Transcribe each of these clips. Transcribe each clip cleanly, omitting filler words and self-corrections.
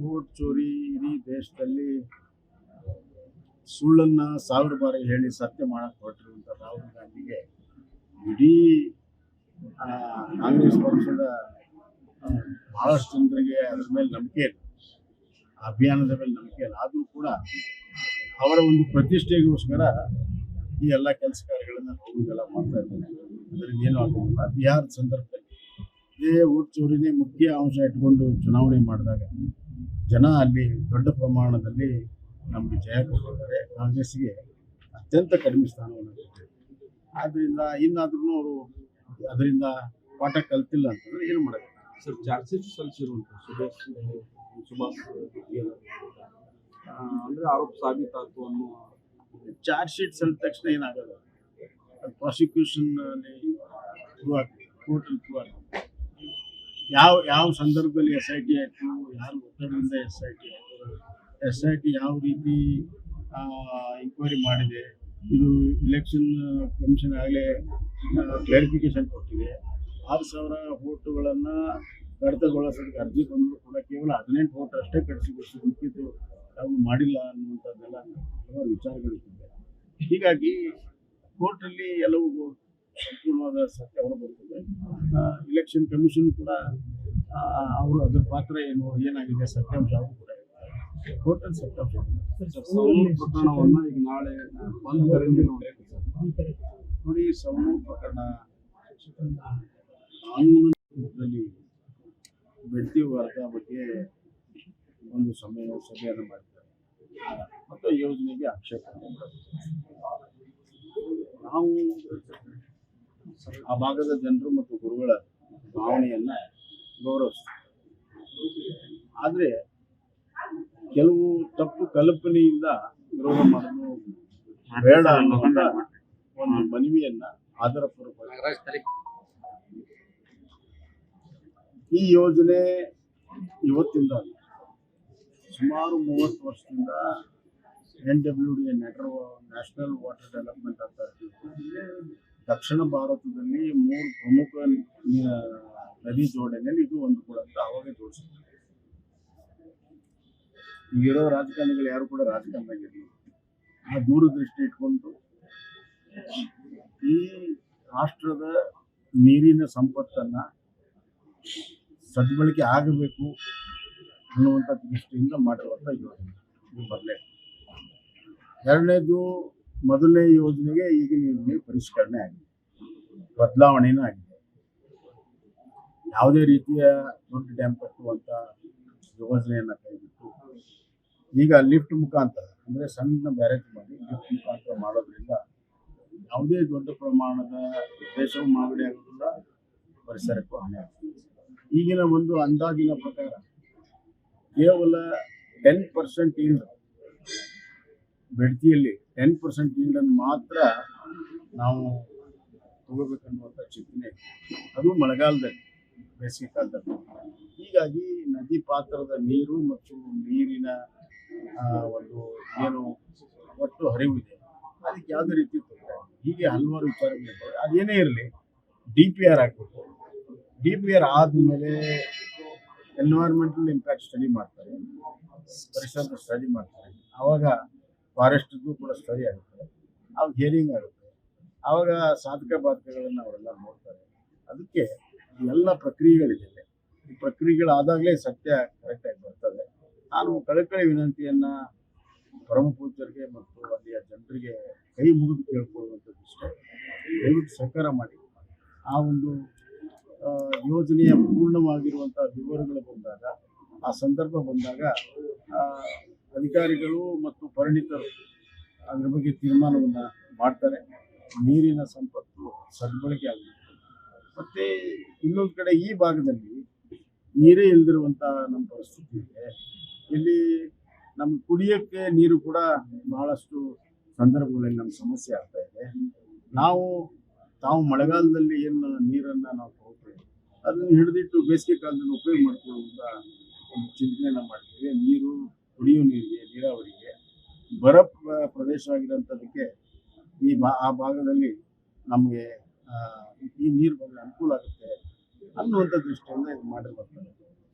Vote ಚೋರಿ ಇಡೀ ದೇಶದಲ್ಲಿ ಸುಳ್ಳನ್ನ 1000 ಬಾರಿ ಹೇಳಿ ಸತ್ಯ ಮಾಡಕ್ಕೆ ಹೊರಟಿರುವಂಥ ರಾಹುಲ್ ಗಾಂಧಿಗೆ ಇಡೀ ಕಾಂಗ್ರೆಸ್ ಪಕ್ಷದ ಬಹಳಷ್ಟು ಜನರಿಗೆ ಅದ್ರ ಮೇಲೆ ನಂಬಿಕೆ ಇಲ್ಲ, ಅಭಿಯಾನದ ಮೇಲೆ ನಂಬಿಕೆ ಇಲ್ಲ. ಆದರೂ ಕೂಡ ಅವರ ಒಂದು ಪ್ರತಿಷ್ಠೆಗೋಸ್ಕರ ಈ ಎಲ್ಲ ಕೆಲಸ ಕಾರ್ಯಗಳನ್ನು ಹೋಗೋದೆಲ್ಲ ಮಾಡ್ತಾ ಇದ್ದಾರೆ. ಅದರಿಂದ ಏನೂ ಆಗೋದಿಲ್ಲ. ಬಿಹಾರದ ಸಂದರ್ಭದಲ್ಲಿ ಇದೇ ವೋಟ್ ಚೋರಿನೇ ಮುಖ್ಯ ಅಂಶ ಇಟ್ಕೊಂಡು ಚುನಾವಣೆ ಮಾಡಿದಾಗ ಜನ ಅಲ್ಲಿ ದೊಡ್ಡ ಪ್ರಮಾಣದಲ್ಲಿ ನಮಗೆ ಜಯ ಕೊಟ್ಟಿದ್ದಾರೆ. ಕಾಂಗ್ರೆಸ್ಗೆ ಅತ್ಯಂತ ಕಡಿಮೆ ಸ್ಥಾನವನ್ನು ಕೊಟ್ಟಿದ್ದಾರೆ. ಆದ್ದರಿಂದ ಇನ್ನಾದ್ರೂ ಅವರು ಅದರಿಂದ ಪಾಠ ಕಲ್ತಿಲ್ಲ ಅಂತಂದ್ರೆ ಏನು ಮಾಡೋದು ಸರ್. ಚಾರ್ಜ್ ಶೀಟ್ ಸಲ್ಲಿಸಿರುವಂಥ ಸುಭಾಷ್ ಅಂದರೆ ಆರೋಪ ಸಾಬೀತಾತು ಅನ್ನೋ ಚಾರ್ಜ್ ಶೀಟ್ ಸಲ್ಲಿದ ತಕ್ಷಣ ಏನಾಗಲ್ಲ, ಪ್ರಾಸಿಕ್ಯೂಷನ್ ಥ್ರೂ ಆಗ್ತದೆ, ಕೋರ್ಟಲ್ಲಿ ಥ್ರೂ ಆಗ್ತದೆ. ಯಾವ ಸಂದರ್ಭದಲ್ಲಿ SIT ಆಯಿತು, ಯಾರು ಒತ್ತಡದಿಂದ SIT ಆಯಿತು, SIT ಯಾವ ರೀತಿ ಎಂಕ್ವೈರಿ ಮಾಡಿದೆ, ಇದು ಇಲೆಕ್ಷನ್ ಕಮಿಷನ್ ಆಗಲೇ ಕ್ಲಾರಿಫಿಕೇಶನ್ ಕೊಟ್ಟಿದೆ. 6,000 ವೋಟುಗಳನ್ನು ಕಡಿತಗೊಳಿಸೋದಕ್ಕೆ ಅರ್ಜಿ ಬಂದರೂ ಕೂಡ ಕೇವಲ 18 ವೋಟ್ ಅಷ್ಟೇ ಕಡಿಸಿಗೊಳಿಸಿ ಮುಖ್ಯತು ನಾವು ಮಾಡಿಲ್ಲ ಅನ್ನುವಂಥದ್ದೆಲ್ಲ ಹಲವಾರು ವಿಚಾರಗಳಿವೆ. ಹೀಗಾಗಿ ಕೋರ್ಟಲ್ಲಿ ಎಲ್ಲವೂ ಸಂಪೂರ್ಣವಾದ ಸತ್ಯ ಹೊರಬರ್ತದೆ. ಇಲೆಕ್ಷನ್ ಕಮಿಷನ್ ಕೂಡ ಅವರು ಅದರ ಪಾತ್ರ ಏನಾಗಿದೆ ಸತ್ಯಾಂಶ ಅವರು ಕೂಡ ಕೋರ್ಟಲ್ಲಿ ಸತ್ಯಾಂಶ ಪ್ರಕರಣವನ್ನು ಈಗ ನಾಳೆ ನೋಡಿ. ಸವಣೂರು ಪ್ರಕರಣ ಕಾನೂನಿನಲ್ಲಿ ಬೆಳ್ತಿ ವರ್ಗ ಬಗ್ಗೆ ಒಂದು ಸಭೆಯನ್ನು ಮಾಡಿದ್ದಾರೆ ಮತ್ತು ಯೋಜನೆಗೆ ಆಕ್ಷೇಪ. ನಾವು ಆ ಭಾಗದ ಜನರು ಮತ್ತು ಗುರುಗಳ ಭಾವನೆಯನ್ನ ಗೌರವಿಸ್ತೀವಿ. ಆದರೆ ಕೆಲವು ತಪ್ಪು ಕಲ್ಪನೆಯಿಂದ ವಿರೋಧ ಮಾಡಲು ಬೇಡ ಅನ್ನುವಂಥ ಒಂದು ಮನವಿಯನ್ನ ಆಧಾರಪೂರ್ವಕವಾಗಿ ಈ ಯೋಜನೆ ಇವತ್ತಿಂದ ಸುಮಾರು 30 ವರ್ಷದಿಂದ NWD national water development authority ದಕ್ಷಿಣ ಭಾರತದಲ್ಲಿ 3 ಪ್ರಮುಖ ನದಿ ಜೋಡಣೆಯಲ್ಲಿ ಇದು ಒಂದು ಕೂಡ ಅಂತ ಅವಾಗ ಜೋಡಿಸಿದ್ರು. ಈಗಿರೋ ರಾಜಕಾರಣಿಗಳು ಯಾರು ಕೂಡ ರಾಜಕಾರಣದಾಗಿರಲಿಲ್ಲ. ಆ ದೂರದೃಷ್ಟಿ ಇಟ್ಕೊಂಡು ಈ ರಾಷ್ಟ್ರದ ನೀರಿನ ಸಂಪತ್ತನ್ನು ಸದ್ಬಳಕೆ ಆಗಬೇಕು ಅನ್ನುವಂಥ ದೃಷ್ಟಿಯಿಂದ ಮಾಡಿರುವಂಥ ಯೋಜನೆ ಇದು ಬರಲೇ. ಎರಡನೇದು, ಮೊದಲನೇ ಯೋಜನೆಗೆ ಈಗಿನ ಯೋಜನೆ ಪರಿಷ್ಕರಣೆ ಆಗಿದೆ, ಬದಲಾವಣೆನೂ ಆಗಿದೆ. ಯಾವುದೇ ರೀತಿಯ ದೊಡ್ಡ ಡ್ಯಾಮ್ ಕಟ್ಟುವಂಥ ಯೋಜನೆಯನ್ನು ಕೈಬಿಟ್ಟು ಈಗ ಲಿಫ್ಟ್ ಮುಖಾಂತರ ಅಂದರೆ ಸಣ್ಣ ಬ್ಯಾರೇಜ್ ಮಾಡಿ ಲಿಫ್ಟ್ ಮುಖಾಂತರ ಮಾಡೋದ್ರಿಂದ ಯಾವುದೇ ದೊಡ್ಡ ಪ್ರಮಾಣದ ದೇಶವು ಮಾಗಡಿ ಆಗೋದಿಲ್ಲ, ಪರಿಸರಕ್ಕೂ ಹಾನಿ ಆಗ್ತದೆ. ಈಗಿನ ಒಂದು ಅಂದಾಜಿನ ಪ್ರಕಾರ ಕೇವಲ 10% ಈಲ್ಡ್, ಬೆಡ್ತಿಯಲ್ಲಿ 10% ಈಲ್ಡನ್ನು ಮಾತ್ರ ನಾವು ತಗೋಬೇಕನ್ನುವಂಥ ಚಿಂತನೆ, ಅದು ಮಳೆಗಾಲದಲ್ಲಿ, ಬೇಸಿಗೆ ಕಾಲದಲ್ಲಿ. ಹೀಗಾಗಿ ನದಿ ಪಾತ್ರದ ನೀರು ಮತ್ತು ನೀರಿನ ಒಂದು ಏನು ಒಟ್ಟು ಹರಿವು ಇದೆ ಅದಕ್ಕೆ ಯಾವುದೇ ರೀತಿ ತೊಂದರೆ. ಹೀಗೆ ಹಲವಾರು ವಿಚಾರಗಳಿರ್ತವೆ. ಅದೇನೇ ಇರಲಿ, DPR ಆಗಬೇಕು. DPR ಆದಮೇಲೆ ಎನ್ವೈರ್ಮೆಂಟಲ್ ಇಂಪ್ಯಾಕ್ಟ್ ಸ್ಟಡಿ ಮಾಡ್ತಾರೆ, ಪರಿಸರದ ಸ್ಟಡಿ ಮಾಡ್ತಾರೆ. ಆವಾಗ ಫಾರೆಸ್ಟ್ದು ಕೂಡ ಸ್ಟಡಿ ಆಗುತ್ತೆ, ಆವಾಗ ಹಿಯರಿಂಗ್ ಆಗುತ್ತೆ, ಆವಾಗ ಸಾಧಕ ಬಾಧಕಗಳನ್ನು ಅವರೆಲ್ಲ ನೋಡ್ತಾರೆ. ಅದಕ್ಕೆ ಎಲ್ಲ ಪ್ರಕ್ರಿಯೆಗಳಿದೆ. ಈ ಪ್ರಕ್ರಿಯೆಗಳಾದಾಗಲೇ ಸತ್ಯ ಕರೆಕ್ಟಾಗಿ ಬರ್ತದೆ. ನಾನು ಕಳಕಳಿ ವಿನಂತಿಯನ್ನು ಪರಮ ಪೂಜ್ಯರಿಗೆ ಮತ್ತು ಅಲ್ಲಿಯ ಜನರಿಗೆ ಕೈ ಮುಗಿದು ಕೇಳ್ಕೊಳ್ಳುವಂಥದ್ದು ಇಷ್ಟೇ. ದಯವಿಟ್ಟು ಸಹಕಾರ ಮಾಡಿ. ಆ ಒಂದು ಯೋಜನೆಯ ಪೂರ್ಣವಾಗಿರುವಂಥ ವಿವರಗಳು ಬಂದಾಗ, ಆ ಸಂದರ್ಭ ಬಂದಾಗ ಅಧಿಕಾರಿಗಳು ಮತ್ತು ಪರಿಣಿತರು ಅದ್ರ ಬಗ್ಗೆ ತೀರ್ಮಾನವನ್ನು ಮಾಡ್ತಾರೆ. ನೀರಿನ ಸಂಪತ್ತು ಸದ್ಬಳಕೆ ಆಗಬೇಕು. ಮತ್ತು ಇನ್ನೊಂದು ಕಡೆ ಈ ಭಾಗದಲ್ಲಿ ನೀರೇ ಇಲ್ಲದಿರುವಂಥ ನಮ್ಮ ಪರಿಸ್ಥಿತಿ ಇದೆ. ಇಲ್ಲಿ ನಮ್ಗೆ ಕುಡಿಯೋಕ್ಕೆ ನೀರು ಕೂಡ ಬಹಳಷ್ಟು ಸಂದರ್ಭಗಳಲ್ಲಿ ನಮ್ಮ ಸಮಸ್ಯೆ ಆಗ್ತಾ ಇದೆ. ತಾವು ಮಳೆಗಾಲದಲ್ಲಿ ಏನು ನೀರನ್ನು ನಾವು ತಗೋತೀವಿ ಅದನ್ನು ಹಿಡಿದಿಟ್ಟು ಬೇಸಿಗೆ ಕಾಲದಲ್ಲಿ ಉಪಯೋಗ ಮಾಡ್ಕೊಳ್ಳುವಂಥ ಒಂದು ಚಿಂತನೆಯನ್ನು ಮಾಡ್ತೀವಿ. ನೀರು, ಕುಡಿಯುವ ನೀರಿಗೆ, ನೀರಾವರಿಗೆ, ಬರ ಪ್ರದೇಶ ಆಗಿರೋಂಥದ್ದಕ್ಕೆ ಆ ಭಾಗದಲ್ಲಿ ನಮಗೆ ಈ ನೀರು ಬಂದರೆ ಅನುಕೂಲ ಆಗುತ್ತೆ ಅನ್ನುವಂಥ ದೃಷ್ಟಿಯಿಂದ ಇದು ಮಾಡಿರ್ತಾರೆ.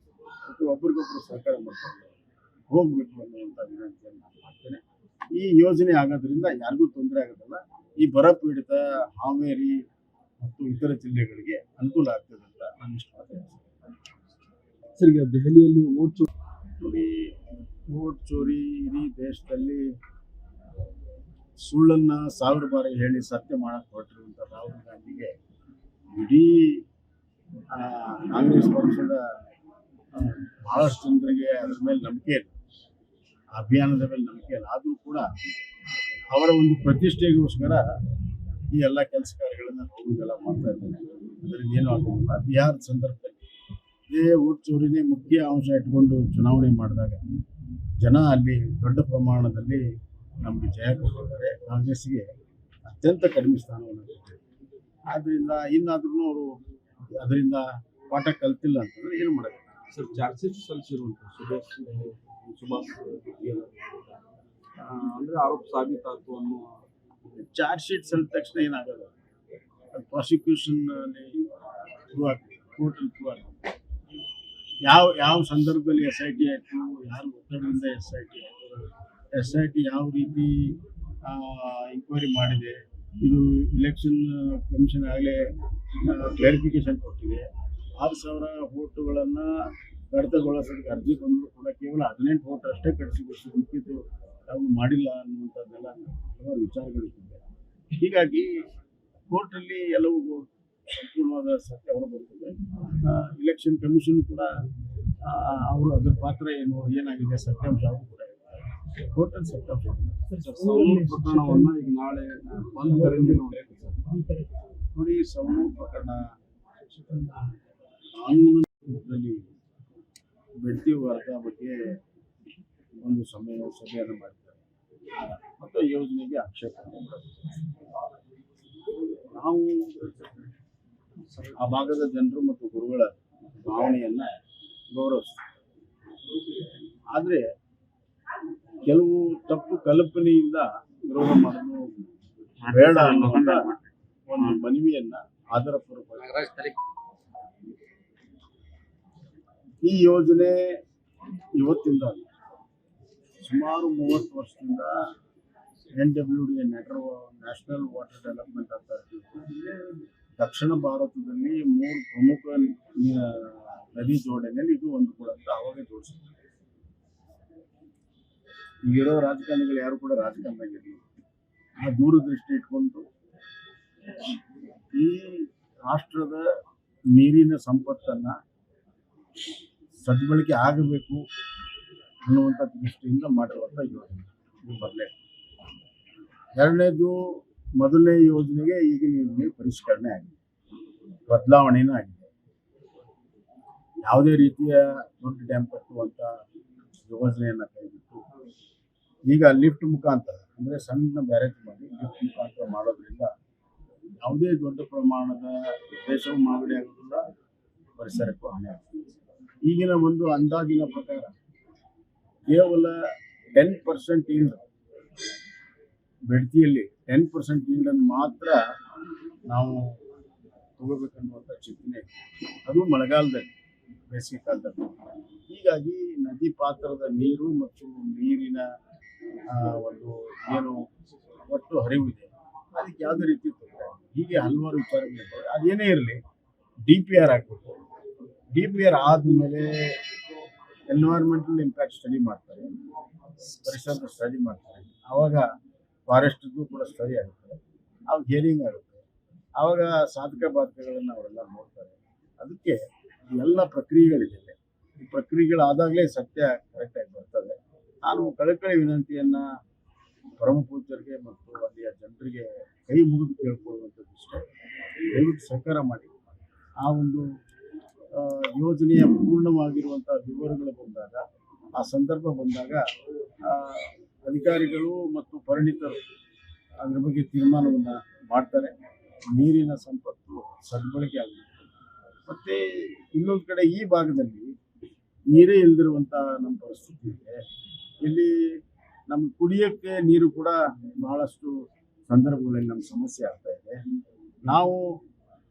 ಮತ್ತು ಒಬ್ರಿಗೊಬ್ರು ಸಹಕಾರ ಮಾಡ್ತಾರೆ. ಹೋಗಬೇಕು ಅನ್ನುವಂಥ ವಿನಂತಿಯನ್ನು ನಾನು ಮಾಡ್ತೇನೆ. ಈ ಯೋಜನೆ ಆಗೋದ್ರಿಂದ ಯಾರಿಗೂ ತೊಂದರೆ ಆಗೋದಿಲ್ಲ. ಈ ಬರ ಪೀಡಿತ ಹಾವೇರಿ ಮತ್ತು ಇತರ ಜಿಲ್ಲೆಗಳಿಗೆ ಅನುಕೂಲ ಆಗ್ತದೆ ಅಂತ ನಾನು ಇಷ್ಟಪಡ್ತೇನೆ. ಸರ್, ಈಗ ದೆಹಲಿಯಲ್ಲಿ ನೋಡಿ, ವೋಟ್ ಚೋರಿ ಇಡೀ ದೇಶದಲ್ಲಿ ಸುಳ್ಳನ್ನು 1000 ಬಾರಿ ಹೇಳಿ ಸತ್ಯ ಮಾಡಕ್ಕೆ ಹೊರಟಿರುವಂಥ ರಾಹುಲ್ ಗಾಂಧಿಗೆ ಇಡೀ ಕಾಂಗ್ರೆಸ್ ಪಕ್ಷದ ಬಹಳಷ್ಟು ಜನರಿಗೆ ಅದ್ರ ಮೇಲೆ ನಂಬಿಕೆ ಇಲ್ಲ, ಅಭಿಯಾನದ ಮೇಲೆ ನಂಬಿಕೆ ಇಲ್ಲ. ಆದರೂ ಕೂಡ ಅವರ ಒಂದು ಪ್ರತಿಷ್ಠೆಗೋಸ್ಕರ ಈ ಎಲ್ಲ ಕೆಲಸ ಕಾರ್ಯಗಳನ್ನು ಹೋಗೋದೆಲ್ಲ ಮಾಡ್ತಾ ಇದ್ದಾರೆ. ಅದರಿಂದ ಏನೂ ಆಗೋದಿಲ್ಲ. ಬಿಹಾರದ ಸಂದರ್ಭದಲ್ಲಿ ಇದೇ ವೋಟ್ ಚೋರಿನೇ ಮುಖ್ಯ ಅಂಶ ಇಟ್ಕೊಂಡು ಚುನಾವಣೆ ಮಾಡಿದಾಗ ಜನ ಅಲ್ಲಿ ದೊಡ್ಡ ಪ್ರಮಾಣದಲ್ಲಿ ನಮಗೆ ಜಯ ಕೊಟ್ಟಿದ್ದಾರೆ. ಕಾಂಗ್ರೆಸ್ಗೆ ಅತ್ಯಂತ ಕಡಿಮೆ ಸ್ಥಾನವನ್ನು ಕೊಟ್ಟಿದ್ದಾರೆ. ಆದ್ದರಿಂದ ಇನ್ನಾದ್ರೂ ಅವರು ಅದರಿಂದ ಪಾಠ ಕಲ್ತಿಲ್ಲ ಅಂತಂದ್ರೆ ಏನು ಮಾಡೋದು. ಸರ್, ಚಾರ್ಜ್ ಶೀಟ್ ಸಲ್ಲಿಸಿರುವಂಥ ಸುಭಾಷ್ ಅಂದರೆ ಆರೋಪ ಸಾಬೀತಾತು ಅನ್ನೋ ಚಾರ್ಜ್ ಶೀಟ್ ಸಲ್ಲಿದ ತಕ್ಷಣ ಏನಾಗೋದು, ಅದು ಪ್ರಾಸಿಕ್ಯೂಷನ್ ಥ್ರೂ ಆಗ್ತದೆ, ಕೋರ್ಟಲ್ಲಿ ಥ್ರೂ ಆಗ್ತದೆ. ಯಾವ ಸಂದರ್ಭದಲ್ಲಿ SIT ಆಯಿತು, ಯಾರು ಒತ್ತಡದಿಂದ SIT ಆಯಿತು, SIT ಯಾವ ರೀತಿ ಎಂಕ್ವೈರಿ ಮಾಡಿದೆ, ಇದು ಇಲೆಕ್ಷನ್ ಕಮಿಷನ್ ಆಗಲೇ ಕ್ಲಾರಿಫಿಕೇಶನ್ ಕೊಟ್ಟಿದೆ. 6,000 ವೋಟುಗಳನ್ನು ಕಡಿತಗೊಳಿಸೋದಕ್ಕೆ ಅರ್ಜಿ ಬಂದರೂ ಕೂಡ ಕೇವಲ 18 ವೋಟ್ ಅಷ್ಟೇ ಕಡಿಸಿಗೊಳಿಸಿ ಮುಖ್ಯದ್ದು ಯಾವ ಮಾಡಿಲ್ಲ ಅನ್ನುವಂಥದ್ದೆಲ್ಲ ಹಲವಾರು ವಿಚಾರಗಳಿವೆ. ಹೀಗಾಗಿ ಕೋರ್ಟಲ್ಲಿ ಎಲ್ಲವೂ ಸಂಪೂರ್ಣವಾದ ಸತ್ಯ ಹೊರಬರ್ತದೆ. ಇಲೆಕ್ಷನ್ ಕಮಿಷನ್ ಕೂಡ ಅವರು ಅದರ ಪಾತ್ರ ಏನಾಗಿದೆ ಸತ್ಯಾಂಶ ಅವರು ಕೂಡ ಕೋರ್ಟಲ್ಲಿ ಸತ್ಯಾಂಶ. ಸೌಲೂರು ಪ್ರಕರಣವನ್ನು ಈಗ ನಾಳೆ ಬಂದ್ ಕರೆಯಿಂದ ನೋಡಿ, ಸೌಲೂರು ಪ್ರಕರಣ ಕಾನೂನಲ್ಲಿ ಬೆಡ್ತಿ ವರ್ಗ ಬಗ್ಗೆ ಒಂದು ಸಭೆಯನ್ನು ಮಾಡಿದ್ದಾರೆ ಮತ್ತು ಯೋಜನೆಗೆ ಆಕ್ಷೇಪ. ನಾವು ಆ ಭಾಗದ ಜನರು ಮತ್ತು ಗುರುಗಳ ಭಾವನೆಯನ್ನು ಗೌರವಿಸ್ತೀವಿ. ಆದರೆ ಕೆಲವು ತಪ್ಪು ಕಲ್ಪನೆಯಿಂದ ವಿರೋಧ ಮಾಡಲು ಬೇಡ ಅನ್ನುವಂಥ ಒಂದು ಮನವಿಯನ್ನ ಆಧಾರಪೂರ್ವಕವಾಗಿ ಈ ಯೋಜನೆ ಇವತ್ತಿಂದ ಸುಮಾರು 30 ವರ್ಷದಿಂದ NWD national water development authority ದಕ್ಷಿಣ ಭಾರತದಲ್ಲಿ 3 ಪ್ರಮುಖ ನದಿ ಜೋಡಣೆಯಲ್ಲಿ ಇದು ಒಂದು ಕೂಡ ಅಂತ ಅವಾಗ ಜೋಡಿಸಿದ್ರು. ಈಗಿರೋ ರಾಜಕಾರಣಿಗಳು ಯಾರು ಕೂಡ ರಾಜಕಾರಣದಾಗಿರಲಿ, ಆ ದೂರದೃಷ್ಟಿ ಇಟ್ಕೊಂಡು ಈ ರಾಷ್ಟ್ರದ ನೀರಿನ ಸಂಪತ್ತನ್ನು ಸದ್ಬಳಕೆ ಆಗಬೇಕು ಅನ್ನುವಂಥ ದೃಷ್ಟಿಯಿಂದ ಮಾಡಿರುವಂಥ ಯೋಜನೆ ಇದು ಬರಲೇ. ಎರಡನೇದು, ಮೊದಲನೇ ಯೋಜನೆಗೆ ಈಗಿನ ಯೋಜನೆ ಪರಿಷ್ಕರಣೆ ಆಗಿದೆ, ಬದಲಾವಣೆನೂ ಆಗಿದೆ. ಯಾವುದೇ ರೀತಿಯ ದೊಡ್ಡ ಡ್ಯಾಮ್ ಕಟ್ಟುವಂಥ ಯೋಜನೆಯನ್ನು ಕೈಬಿಟ್ಟು ಈಗ ಲಿಫ್ಟ್ ಮುಖಾಂತರ ಅಂದರೆ ಸಣ್ಣ ಬ್ಯಾರೇಜ್ ಮಾಡಿ ಲಿಫ್ಟ್ ಮುಖಾಂತರ ಮಾಡೋದ್ರಿಂದ ಯಾವುದೇ ದೊಡ್ಡ ಪ್ರಮಾಣದ ದೇಶವು ಮಾಗಡಿ ಆಗೋದಿಲ್ಲ, ಪರಿಸರಕ್ಕೂ ಹಾನಿ ಆಗ್ತದೆ. ಈಗಿನ ಒಂದು ಅಂದಾಜಿನ ಪ್ರಕಾರ ಕೇವಲ 10% ಈಲ್ಡ್, ಬೆಡ್ತಿಯಲ್ಲಿ 10% ಈಲ್ಡನ್ನು ಮಾತ್ರ ನಾವು ತಗೋಬೇಕನ್ನುವಂಥ ಚಿಂತನೆ, ಅದು ಮಳೆಗಾಲದಲ್ಲಿ, ಬೇಸಿಗೆ ಕಾಲದಲ್ಲಿ. ಹೀಗಾಗಿ ನದಿ ಪಾತ್ರದ ನೀರು ಮತ್ತು ನೀರಿನ ಒಂದು ಏನು ಒಟ್ಟು ಹರಿವು ಇದೆ ಅದಕ್ಕೆ ಯಾವುದೇ ರೀತಿ ತೊಂದರೆ. ಹೀಗೆ ಹಲವಾರು ವಿಚಾರಗಳಿರ್ತವೆ. ಅದೇನೇ ಇರಲಿ, DPR ಆಗಬೇಕು. DPR ಆದಮೇಲೆ ಎನ್ವೈರ್ಮೆಂಟಲ್ ಇಂಪ್ಯಾಕ್ಟ್ ಸ್ಟಡಿ ಮಾಡ್ತಾರೆ, ಪರಿಸರದ ಸ್ಟಡಿ ಮಾಡ್ತಾರೆ. ಆವಾಗ ಫಾರೆಸ್ಟ್ದು ಕೂಡ ಸ್ಟಡಿ ಆಗುತ್ತೆ, ಅವಾಗ ಹಿಯರಿಂಗ್ ಆಗುತ್ತೆ, ಆವಾಗ ಸಾಧಕ ಬಾಧಕಗಳನ್ನು ಅವರೆಲ್ಲ ನೋಡ್ತಾರೆ. ಅದಕ್ಕೆ ಎಲ್ಲ ಪ್ರಕ್ರಿಯೆಗಳಿದೆ. ಈ ಪ್ರಕ್ರಿಯೆಗಳಾದಾಗಲೇ ಸತ್ಯ ಕರೆಕ್ಟಾಗಿ ಬರ್ತದೆ. ನಾನು ಕಳಕಳಿ ವಿನಂತಿಯನ್ನು ಪರಮ ಪೂಜ್ಯರಿಗೆ ಮತ್ತು ಅಲ್ಲಿಯ ಜನರಿಗೆ ಕೈ ಮುಗಿದು ಕೇಳ್ಕೊಳ್ಳುವಂಥದ್ದು ಇಷ್ಟೇ. ದಯವಿಟ್ಟು ಸಹಕಾರ ಮಾಡಿ. ಆ ಒಂದು ಯೋಜನೆಯ ಪೂರ್ಣವಾಗಿರುವಂಥ ವಿವರಗಳು ಬಂದಾಗ, ಆ ಸಂದರ್ಭ ಬಂದಾಗ ಅಧಿಕಾರಿಗಳು ಮತ್ತು ಪರಿಣಿತರು ಅದ್ರ ಬಗ್ಗೆ ತೀರ್ಮಾನವನ್ನು ಮಾಡ್ತಾರೆ. ನೀರಿನ ಸಂಪತ್ತು ಸದ್ಬಳಕೆ ಆಗಬೇಕು. ಮತ್ತು ಇನ್ನೊಂದು ಕಡೆ ಈ ಭಾಗದಲ್ಲಿ ನೀರೇ ಇಲ್ಲದಿರುವಂಥ ನಮ್ಮ ಪರಿಸ್ಥಿತಿ ಇದೆ. ಇಲ್ಲಿ ನಮ್ಗೆ ಕುಡಿಯೋಕ್ಕೆ ನೀರು ಕೂಡ ಬಹಳಷ್ಟು ಸಂದರ್ಭಗಳಲ್ಲಿ ನಮ್ಮ ಸಮಸ್ಯೆ ಆಗ್ತಾ ಇದೆ.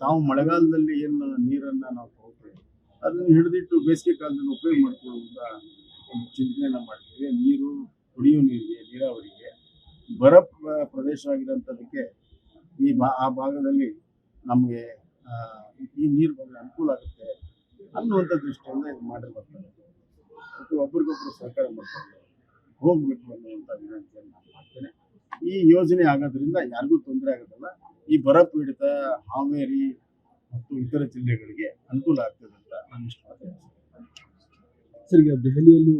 ತಾವು ಮಳೆಗಾಲದಲ್ಲಿ ಏನು ನೀರನ್ನು ನಾವು ತಗೋತೀವಿ ಅದನ್ನು ಹಿಡಿದಿಟ್ಟು ಬೇಸಿಗೆ ಕಾಲದಲ್ಲಿ ಉಪಯೋಗ ಮಾಡ್ಕೊಳ್ಳುವಂಥ ಒಂದು ಚಿಂತನೆಯನ್ನು ಮಾಡಿದ್ದೀವಿ. ನೀರು, ಕುಡಿಯುವ ನೀರಿಗೆ, ನೀರಾವರಿಗೆ, ಬರ ಪ್ರದೇಶವಾಗಿರೋಂಥದ್ದಕ್ಕೆ ಆ ಭಾಗದಲ್ಲಿ ನಮಗೆ ಈ ನೀರು ಬಂದರೆ ಅನುಕೂಲ ಆಗುತ್ತೆ ಅನ್ನುವಂಥ ದೃಷ್ಟಿಯಿಂದ ಇದು ಮಾಡಿರ್ತಾರೆ. ಮತ್ತು ಒಬ್ರಿಗೊಬ್ರು ಸಹಕಾರ ಮಾಡ್ತಾರೆ, ಹೋಗಬೇಕು ಅನ್ನುವಂಥ ವಿನಂತಿಯನ್ನು ನಾನು ಮಾಡ್ತೇನೆ. ಈ ಯೋಜನೆ ಆಗೋದ್ರಿಂದ ಯಾರಿಗೂ ತೊಂದರೆ ಆಗೋದಿಲ್ಲ. ಈ ಬರ ಪೀಡಿತ ಹಾವೇರಿ ಮತ್ತು ಇತರ ಜಿಲ್ಲೆಗಳಿಗೆ ಅನುಕೂಲ ಆಗ್ತದೆ ಅಂತ ನಾನು ಇಷ್ಟಪಡ್ತೇನೆ. ಸರ್, ಈಗ ದೆಹಲಿಯಲ್ಲಿ